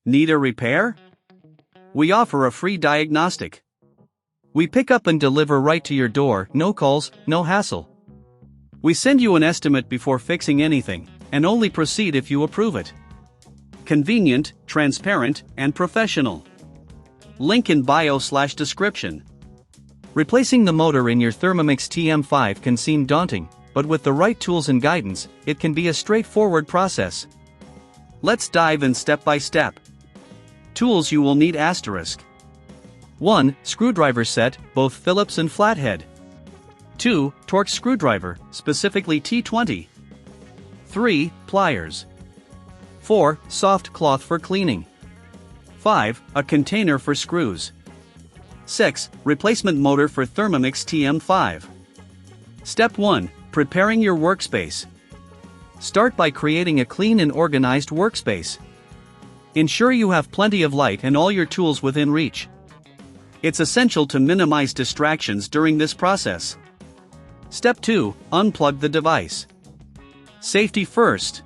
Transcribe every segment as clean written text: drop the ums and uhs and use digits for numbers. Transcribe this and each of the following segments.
Need a repair? We offer a free diagnostic. We pick up and deliver right to your door, no calls, no hassle. We send you an estimate before fixing anything, and only proceed if you approve it. Convenient, transparent, and professional. Link in bio/description. Replacing the motor in your Thermomix TM5 can seem daunting, but with the right tools and guidance, it can be a straightforward process. Let's dive in step by step. Tools you will need: 1. Screwdriver set, both Phillips and flathead. 2. Torx screwdriver, specifically T20. 3. Pliers. 4. Soft cloth for cleaning. 5. A container for screws. 6. Replacement motor for Thermomix TM5. Step 1. Preparing your workspace. Start by creating a clean and organized workspace. Ensure you have plenty of light and all your tools within reach. It's essential to minimize distractions during this process. Step 2. Unplug the device. Safety first.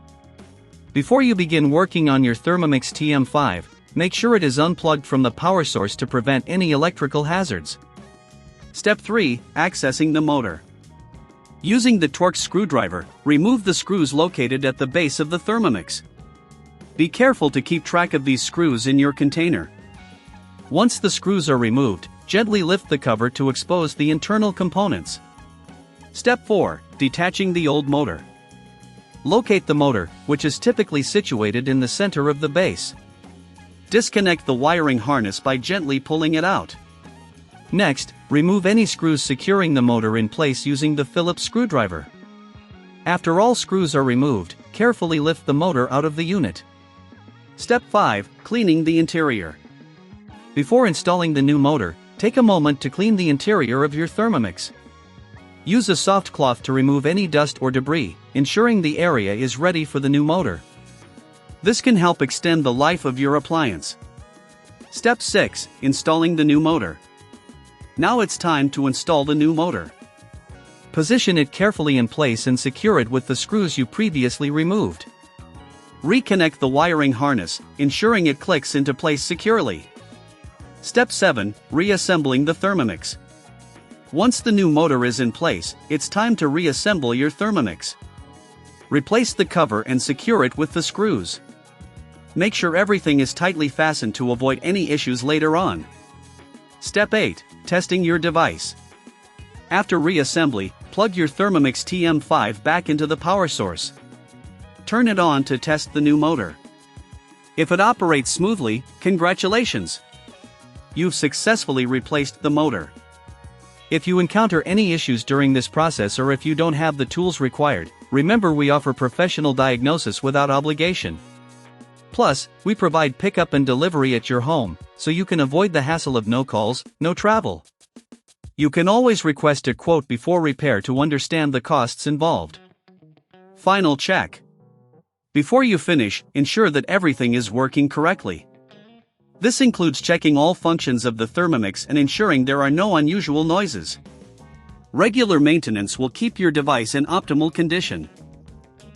Before you begin working on your Thermomix TM5, make sure it is unplugged from the power source to prevent any electrical hazards. Step 3. Accessing the motor. Using the Torx screwdriver, remove the screws located at the base of the Thermomix. Be careful to keep track of these screws in your container. Once the screws are removed, gently lift the cover to expose the internal components. Step 4. Detaching the old motor. Locate the motor, which is typically situated in the center of the base. Disconnect the wiring harness by gently pulling it out. Next, remove any screws securing the motor in place using the Phillips screwdriver. After all screws are removed, carefully lift the motor out of the unit. Step 5. Cleaning the interior. Before installing the new motor, take a moment to clean the interior of your Thermomix. Use a soft cloth to remove any dust or debris, ensuring the area is ready for the new motor. This can help extend the life of your appliance. Step 6. Installing the new motor. Now it's time to install the new motor. Position it carefully in place and secure it with the screws you previously removed. Reconnect the wiring harness, ensuring it clicks into place securely. Step 7. Reassembling the Thermomix. Once the new motor is in place, it's time to reassemble your Thermomix. Replace the cover and secure it with the screws. Make sure everything is tightly fastened to avoid any issues later on. Step 8. Testing your device. After reassembly, plug your Thermomix TM5 back into the power source. Turn it on to test the new motor. If it operates smoothly, congratulations! You've successfully replaced the motor. If you encounter any issues during this process or if you don't have the tools required, remember we offer professional diagnosis without obligation. Plus, we provide pickup and delivery at your home, so you can avoid the hassle of no calls, no travel. You can always request a quote before repair to understand the costs involved. Final check. Before you finish, ensure that everything is working correctly. This includes checking all functions of the Thermomix and ensuring there are no unusual noises. Regular maintenance will keep your device in optimal condition.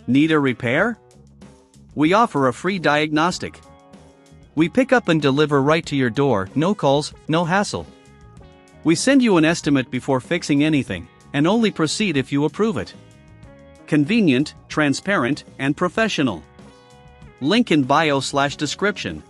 Need a repair? We offer a free diagnostic. We pick up and deliver right to your door, no calls, no hassle. We send you an estimate before fixing anything, and only proceed if you approve it. Convenient, transparent, and professional. Link in bio/description.